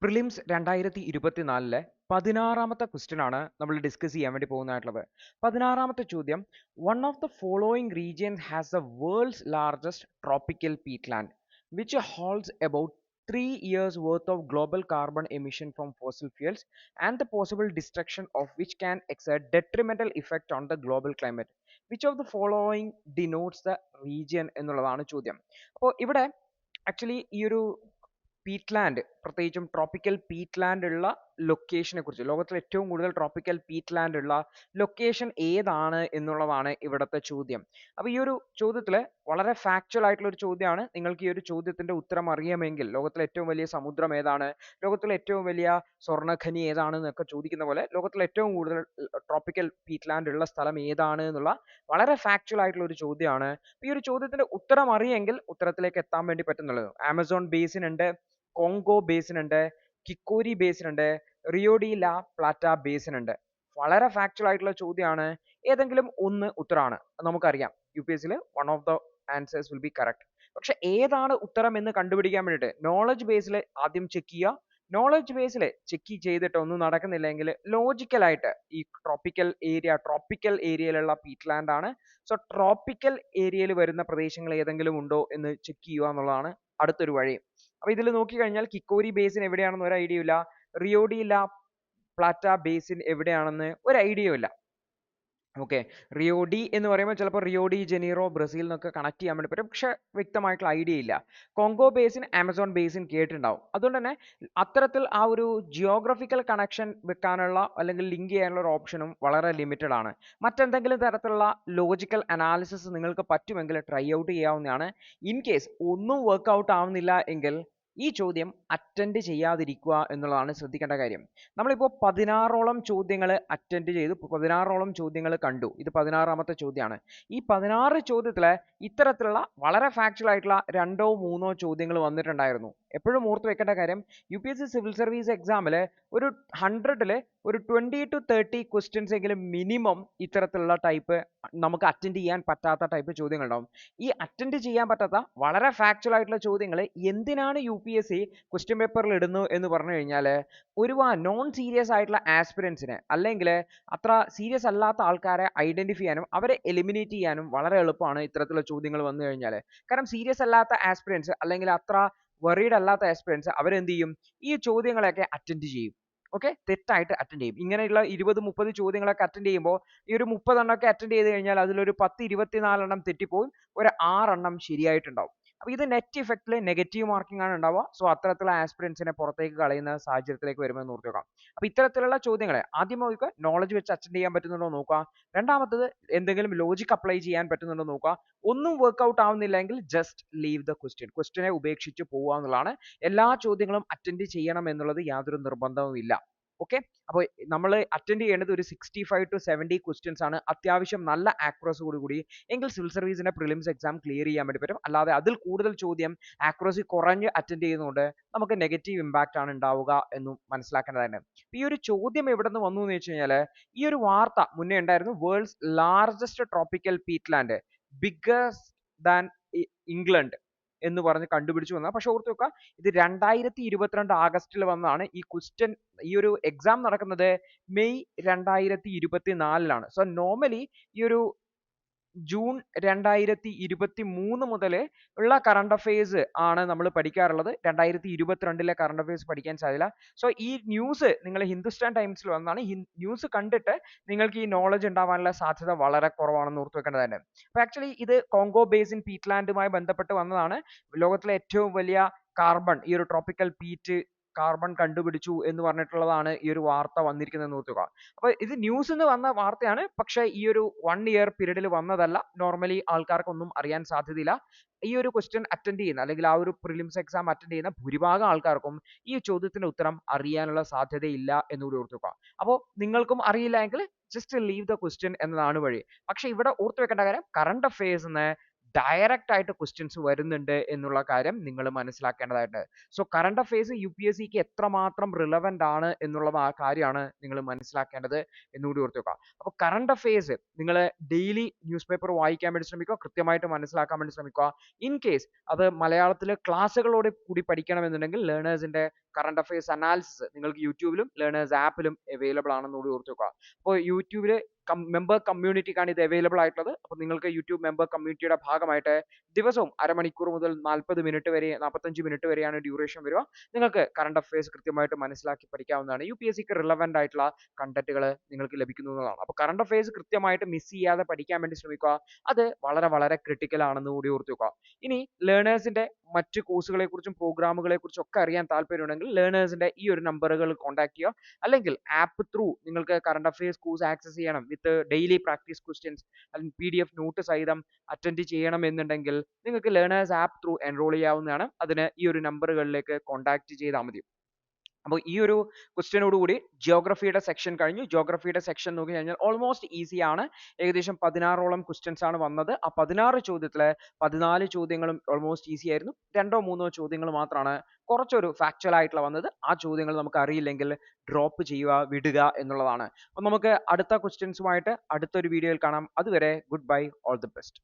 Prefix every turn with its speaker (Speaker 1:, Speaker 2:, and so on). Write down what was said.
Speaker 1: Prelims 2024 16ാമത്തെ question ആണ് നമ്മൾ discuss ചെയ്യാൻ വേണ്ടി പോകുന്നതായിട്ടുള്ളത്. 16ാമത്തെ ചോദ്യം, one of the following region has the world's largest tropical peatland which holds about 3 years worth of global carbon emission from fossil fuels and the possible destruction of which can exert detrimental effect on the global climate. Which of the following denotes the region എന്നുള്ളതാണ് ചോദ്യം. അപ്പോൾ ഇവിടെ actually ഈ ഒരു പീറ്റ്ലാൻഡ്, പ്രത്യേകിച്ചും tropical പീറ്റ്ലാൻഡ് ഉള്ള ലൊക്കേഷനെ കുറിച്ച്, ലോകത്തിൽ ഏറ്റവും കൂടുതൽ ട്രോപ്പിക്കൽ പീറ്റ്ലാൻഡ് ഉള്ള ലൊക്കേഷൻ ഏതാണ് എന്നുള്ളതാണ് ഇവിടുത്തെ ചോദ്യം. അപ്പോൾ ഈ ഒരു ചോദ്യത്തിൽ വളരെ ഫാക്ച്വൽ ആയിട്ടുള്ള ഒരു ചോദ്യമാണ്. നിങ്ങൾക്ക് ഈ ഒരു ചോദ്യത്തിന്റെ ഉത്തരം അറിയാമെങ്കിൽ, ലോകത്തിലെ ഏറ്റവും വലിയ സമുദ്രം ഏതാണ്, ലോകത്തിലെ ഏറ്റവും വലിയ സ്വർണ്ണഖനി ഏതാണ് എന്നൊക്കെ ചോദിക്കുന്ന പോലെ, ലോകത്തിലെ ഏറ്റവും കൂടുതൽ ട്രോപ്പിക്കൽ പീറ്റ്ലാൻഡ് ഉള്ള സ്ഥലം ഏതാണ് എന്നുള്ള വളരെ ഫാക്ച്വൽ ആയിട്ടുള്ള ഒരു ചോദ്യമാണ്. ഈ ഒരു ചോദ്യത്തിന്റെ ഉത്തരം അറിയെങ്കിൽ ഉത്തരത്തിലേക്ക് എത്താൻ വേണ്ടി പറ്റുന്നുള്ളത്. ആമസോൺ ബേസിൻ ഉണ്ട്, കോങ്കോ ബേസിൻ ഉണ്ട്, കിക്കോരി ബേസിൻ ഉണ്ട്, Rio de la Plata basin ഉണ്ട്. വളരെ ഫാക്ച്വൽ ആയിട്ടുള്ള ചോദ്യമാണ്. ഏതെങ്കിലും ഒന്ന് ഉത്തരമാണ്, നമുക്കറിയാം യു പി എസ് സിയിൽ one of the answers will be correct. പക്ഷെ ഏതാണ് ഉത്തരം എന്ന് കണ്ടുപിടിക്കാൻ വേണ്ടിയിട്ട് നോളജ് ബേസിൽ ആദ്യം ചെക്ക് ചെയ്യുക. നോളജ് ബേസിൽ ചെക്ക് ചെയ്തിട്ട് ഒന്നും നടക്കുന്നില്ലെങ്കിൽ ലോജിക്കലായിട്ട് ഈ ട്രോപ്പിക്കൽ ഏരിയയിലുള്ള പീറ്റ്ലാൻഡ് ആണ്, സോ ട്രോപ്പിക്കൽ ഏരിയയിൽ വരുന്ന പ്രദേശങ്ങൾ ഏതെങ്കിലും ഉണ്ടോ എന്ന് ചെക്ക് ചെയ്യുക എന്നുള്ളതാണ് അടുത്തൊരു വഴി. അപ്പൊ ഇതിൽ നോക്കിക്കഴിഞ്ഞാൽ കിക്കോരി ബേസിൻ എവിടെയാണെന്ന് ഒരു ഐഡിയ ഇല്ല, Rio de la Plata basin എവിടെയാണെന്ന് ഒരു ഐഡിയ ഇല്ല. ഓക്കെ, റിയോ ഡി എന്ന് പറയുമ്പോൾ ചിലപ്പോൾ റിയോ ഡി ജനീറോ ബ്രസീൽ എന്നൊക്കെ കണക്ട് ചെയ്യാൻ വേണ്ടി പറ്റും, പക്ഷെ വ്യക്തമായിട്ടുള്ള ഐഡിയ ഇല്ല. കോങ്കോ ബേസിൻ, ആമസോൺ ബേസിൻ കേട്ടിട്ടുണ്ടാവും. അതുകൊണ്ട് തന്നെ അത്തരത്തിൽ ആ ഒരു ജിയോഗ്രഫിക്കൽ കണക്ഷൻ വെക്കാനുള്ള അല്ലെങ്കിൽ ലിങ്ക് ചെയ്യാനുള്ള ഒരു ഓപ്ഷനും വളരെ ലിമിറ്റഡ് ആണ്. മറ്റെന്തെങ്കിലും തരത്തിലുള്ള ലോജിക്കൽ അനാലിസിസ് നിങ്ങൾക്ക് പറ്റുമെങ്കിൽ ട്രൈ ഔട്ട് ചെയ്യാവുന്നതാണ്. ഇൻ കേസ് ഒന്നും വർക്ക്ഔട്ട് ആവുന്നില്ല എങ്കിൽ ഈ ചോദ്യം അറ്റൻഡ് ചെയ്യാതിരിക്കുക എന്നുള്ളതാണ് ശ്രദ്ധിക്കേണ്ട കാര്യം. നമ്മളിപ്പോൾ 16ഓളം ചോദ്യങ്ങൾ അറ്റൻഡ് ചെയ്തു, 16ഓളം ചോദ്യങ്ങൾ കണ്ടു. ഇത് 16ാമത്തെ ചോദ്യമാണ്. ഈ 16 ചോദ്യത്തിൽ ഇത്തരത്തിലുള്ള വളരെ ഫാക്ച്വൽ ആയിട്ടുള്ള 2 or 3 ചോദ്യങ്ങൾ വന്നിട്ടുണ്ടായിരുന്നു. എപ്പോഴും ഓർത്ത് വെക്കേണ്ട കാര്യം, U P S C civil service എക്സാമിൽ ഒരു 100ൽ ഒരു 20 to 30 ക്വസ്റ്റ്യൻസ് എങ്കിലും മിനിമം ഇത്തരത്തിലുള്ള ടൈപ്പ് നമുക്ക് അറ്റൻഡ് ചെയ്യാൻ പറ്റാത്ത ടൈപ്പ് ചോദ്യങ്ങൾ ഉണ്ടാവും. ഈ അറ്റൻഡ് ചെയ്യാൻ പറ്റാത്ത വളരെ ഫാക്ച്വൽ ആയിട്ടുള്ള ചോദ്യങ്ങൾ എന്തിനാണ് U P S C question പേപ്പറിൽ ഇടുന്നു എന്ന് പറഞ്ഞു കഴിഞ്ഞാൽ, ഒരുപാട് നോൺ സീരിയസ് ആയിട്ടുള്ള ആസ്പിരൻസിനെ അല്ലെങ്കിൽ അത്ര സീരിയസ് അല്ലാത്ത ആൾക്കാരെ ഐഡന്റിഫൈ ചെയ്യാനും അവരെ എലിമിനേറ്റ് ചെയ്യാനും വളരെ എളുപ്പമാണ് ഇത്തരത്തിലുള്ള ചോദ്യങ്ങൾ വന്നു കഴിഞ്ഞാൽ. കാരണം സീരിയസ് അല്ലാത്ത ആസ്പിരൻസ് അല്ലെങ്കിൽ അത്ര വറീഡ് അല്ലാത്ത ആസ്പിരൻസ് അവരെന്ത് ചെയ്യും, ഈ ചോദ്യങ്ങളൊക്കെ അറ്റൻഡ് ചെയ്യും. ഓക്കെ, തെറ്റായിട്ട് അറ്റൻഡ് ചെയ്യും. ഇങ്ങനെയുള്ള 20-30 ചോദ്യങ്ങളൊക്കെ അറ്റൻഡ് ചെയ്യുമ്പോൾ ഈ ഒരു 30 എണ്ണമൊക്കെ അറ്റൻഡ് ചെയ്ത് കഴിഞ്ഞാൽ അതിലൊരു 10-24 എണ്ണം തെറ്റിപ്പോയി, ഒരു 6 എണ്ണം ശരിയായിട്ടുണ്ടാവും. അപ്പൊ ഇത് നെറ്റ് ഇഫക്റ്റിൽ നെഗറ്റീവ് മാർക്കിംഗ് ആണ് ഉണ്ടാവുക. സോ അത്തരത്തിലുള്ള ആസ്പിരൻസിനെ പുറത്തേക്ക് കളയുന്ന സാഹചര്യത്തിലേക്ക് വരുമെന്ന് ഓർത്ത് വെക്കാം. അപ്പൊ ഇത്തരത്തിലുള്ള ചോദ്യങ്ങളെ ആദ്യം നോക്കുക, നോളജ് വെച്ച് അറ്റൻഡ് ചെയ്യാൻ പറ്റുന്നുണ്ടോ നോക്കുക. രണ്ടാമത്തത്, എന്തെങ്കിലും ലോജിക് അപ്ലൈ ചെയ്യാൻ പറ്റുന്നുണ്ടോ നോക്കുക. ഒന്നും വർക്ക്ഔട്ട് ആവുന്നില്ലെങ്കിൽ ജസ്റ്റ് ലീവ് ദ ക്വസ്റ്റ്യനെ ഉപേക്ഷിച്ച് പോവുക എന്നുള്ളതാണ്. എല്ലാ ചോദ്യങ്ങളും അറ്റൻഡ് ചെയ്യണം എന്നുള്ളത് യാതൊരു നിർബന്ധവും ഇല്ല. ഓക്കെ, അപ്പോൾ നമ്മൾ അറ്റൻഡ് ചെയ്യേണ്ടത് ഒരു 65 to 70 ക്വസ്റ്റ്യൻസ് ആണ്, അത്യാവശ്യം നല്ല ആക്യുറസിയോട് കൂടി. എങ്കിൽ സിവിൽ സർവീസിന്റെ പ്രിലിംസ് എക്സാം ക്ലിയർ ചെയ്യാൻ വേണ്ടി പറ്റും. അല്ലാതെ അതിൽ കൂടുതൽ ചോദ്യം ആക്യുറസി കുറഞ്ഞ് അറ്റൻഡ് ചെയ്യുന്നതുകൊണ്ട് നമുക്ക് നെഗറ്റീവ് ഇമ്പാക്റ്റ് ആണ് ഉണ്ടാവുക എന്നും മനസ്സിലാക്കേണ്ടതാണ്. ഈ ഒരു ചോദ്യം എവിടെ നിന്ന് വന്നു എന്ന് വെച്ച് കഴിഞ്ഞാൽ, ഈ ഒരു വാർത്ത മുന്നേ ഉണ്ടായിരുന്നു, world's largest tropical peatland biggest than England എന്ന് പറഞ്ഞ് കണ്ടുപിടിച്ചു വന്ന. പക്ഷെ ഓർത്ത് വെക്കുക, ഇത് 2022 ആഗസ്റ്റിൽ വന്നതാണ്. ഈ ഒരു എക്സാം നടക്കുന്നത് മെയ് 2024 സോ നോർമലി ഈ ഒരു ജൂൺ 2023 മുതൽ ഉള്ള കറണ്ട് അഫയേഴ്സ് ആണ് നമ്മൾ പഠിക്കാറുള്ളത്. 2022 കറണ്ട് അഫയേഴ്സ് പഠിക്കാൻ സാധ്യത. സോ ഈ ന്യൂസ് നിങ്ങൾ ഹിന്ദുസ്ഥാൻ ടൈംസിൽ വന്നാണ്, ന്യൂസ് കണ്ടിട്ട് നിങ്ങൾക്ക് ഈ നോളജ് ഉണ്ടാവാനുള്ള സാധ്യത വളരെ കുറവാണെന്ന് ഓർത്ത് വെക്കേണ്ടതാണ്. അപ്പൊ ആക്ച്വലി ഇത് കോങ്കോ ബേസിൻ പീറ്റ്ലാൻഡുമായി ബന്ധപ്പെട്ട് വന്നതാണ്. ലോകത്തിലെ ഏറ്റവും വലിയ കാർബൺ, ഈ ഒരു ട്രോപ്പിക്കൽ കാർബൺ കണ്ടുപിടിച്ചു എന്ന് പറഞ്ഞിട്ടുള്ളതാണ് ഈ ഒരു വാർത്ത വന്നിരിക്കുന്നത് ഓർത്തുക. അപ്പൊ ഇത് ന്യൂസ് എന്ന് വന്ന വാർത്തയാണ്, പക്ഷെ ഈ ഒരു 1 year പീരീഡിൽ വന്നതല്ല. നോർമലി ആൾക്കാർക്കൊന്നും അറിയാൻ സാധ്യതയില്ല. ഈ ഒരു ക്വസ്റ്റ്യൻ അറ്റൻഡ് ചെയ്യുന്ന അല്ലെങ്കിൽ ആ ഒരു പ്രിലിംസ് എക്സാം അറ്റൻഡ് ചെയ്യുന്ന ഭൂരിഭാഗം ആൾക്കാർക്കും ഈ ചോദ്യത്തിന്റെ ഉത്തരം അറിയാനുള്ള സാധ്യതയില്ല എന്നുകൂടി ഓർത്തുക. അപ്പോൾ നിങ്ങൾക്കും അറിയില്ല എങ്കിൽ ജസ്റ്റ് ലീവ് ദ ക്വസ്റ്റ്യൻ എന്നതാണ് വഴി. പക്ഷെ ഇവിടെ ഓർത്ത് വെക്കേണ്ട കാര്യം, കറണ്ട് അഫയേഴ്സ് ഡയറക്റ്റ് ആയിട്ട് ക്വസ്റ്റ്യൻസ് വരുന്നുണ്ട് എന്നുള്ള കാര്യം നിങ്ങൾ മനസ്സിലാക്കേണ്ടതായിട്ട്. So current affairs U P S സിക്ക് എത്രമാത്രം റിലവൻ്റ് ആണ് എന്നുള്ളത് ആ കാര്യമാണ് നിങ്ങൾ മനസ്സിലാക്കേണ്ടത് എന്നുകൂടി ഓർത്ത് വെക്കുക. അപ്പോൾ കറണ്ട് അഫയേഴ്സ് നിങ്ങൾ ഡെയിലി ന്യൂസ് പേപ്പർ വായിക്കാൻ വേണ്ടി ശ്രമിക്കുക, കൃത്യമായിട്ട് മനസ്സിലാക്കാൻ വേണ്ടി ശ്രമിക്കുക. ഇൻ കേസ് അത് മലയാളത്തിൽ ക്ലാസ്സുകളോട് കൂടി പഠിക്കണമെന്നുണ്ടെങ്കിൽ ലേണേഴ്സിന്റെ കറണ്ട് അഫയേഴ്സ് അനാലിസിസ് നിങ്ങൾക്ക് യൂട്യൂബിലും ലേണേഴ്സ് ആപ്പിലും അവൈലബിൾ ആണെന്ന് കൂടി ഓർത്ത് വെക്കുക. അപ്പോൾ യൂട്യൂബിൽ മെമ്പർ കമ്മ്യൂണിറ്റിക്കാണ് ഇത് അവൈലബിൾ ആയിട്ടുള്ളത്. അപ്പോൾ നിങ്ങൾക്ക് യൂട്യൂബ് മെമ്പർ കമ്മ്യൂണിറ്റിയുടെ ഭാഗമായിട്ട് ദിവസവും അരമണിക്കൂർ മുതൽ 40 മിനിറ്റ് വരെ 45 മിനിറ്റ് വരെയാണ് ഡ്യൂറേഷൻ വരിക. നിങ്ങൾക്ക് കറണ്ട് അഫയേഴ്സ് കൃത്യമായിട്ട് മനസ്സിലാക്കി പഠിക്കാവുന്നതാണ്. UPSCക്ക് റിലവൻ്റ് ആയിട്ടുള്ള കണ്ടന്റുകൾ നിങ്ങൾക്ക് ലഭിക്കുന്നു എന്നതാണ്. അപ്പോൾ കറണ്ട് അഫയേഴ്സ് കൃത്യമായിട്ട് മിസ് ചെയ്യാതെ പഠിക്കാൻ വേണ്ടി ശ്രമിക്കുക. അത് വളരെ വളരെ ക്രിട്ടിക്കൽ ആണെന്ന് കൂടി ഓർത്ത് വെക്കുക. ഇനി ലേണേഴ്സിന്റെ മറ്റ് കോഴ്സുകളെ കുറിച്ചും പ്രോഗ്രാമുകളെ കുറിച്ചും ഒക്കെ അറിയാൻ താല്പര്യമുണ്ടെങ്കിൽ ലേണേഴ്സിന്റെ ഈ ഒരു നമ്പറുകൾ കോൺടാക്ട് ചെയ്യുക. അല്ലെങ്കിൽ ആപ്പ് ത്രൂ നിങ്ങൾക്ക് കറണ്ട് അഫയേഴ്സ് കോഴ്സ് ആക്സസ് ചെയ്യണം വിത്ത് ഡെയിലി പ്രാക്ടീസ് ക്വസ്റ്റ്യൻസ് അല്ലെങ്കിൽ PDF നോട്ട് സഹിതം അറ്റൻഡ് ചെയ്യണം എന്നുണ്ടെങ്കിൽ നിങ്ങൾക്ക് ലേണേഴ്സ് ആപ്പ് ത്രൂ എൻറോൾ ചെയ്യാവുന്നതാണ്. അതിന് ഈ ഒരു നമ്പറുകളിലേക്ക് കോൺടാക്ട് ചെയ്താൽ മതി. അപ്പോൾ ഈ ഒരു ക്വസ്റ്റ്യനോട് കൂടി ജിയോഗ്രഫിയുടെ സെക്ഷൻ കഴിഞ്ഞു. ജിയോഗ്രഫിയുടെ സെക്ഷൻ നോക്കി കഴിഞ്ഞാൽ ഓൾമോസ്റ്റ് ഈസി ആണ്. ഏകദേശം 16ഓളം ക്വസ്റ്റ്യൻസ് ആണ് വന്നത്. ആ 16 ചോദ്യത്തിലെ 14 ചോദ്യങ്ങളും ഓൾമോസ്റ്റ് ഈസി ആയിരുന്നു. 2ഓ 3ഓ ചോദ്യങ്ങൾ മാത്രമാണ് കുറച്ചൊരു ഫാക്ച്വൽ ആയിട്ടുള്ള വന്നത്. ആ ചോദ്യങ്ങൾ നമുക്ക് അറിയില്ലെങ്കിൽ ഡ്രോപ്പ് ചെയ്യുക, വിടുക എന്നുള്ളതാണ്. അപ്പോൾ നമുക്ക് അടുത്ത ക്വസ്റ്റ്യൻസുമായിട്ട് അടുത്തൊരു വീഡിയോയിൽ കാണാം. അതുവരെ good bye, all the best.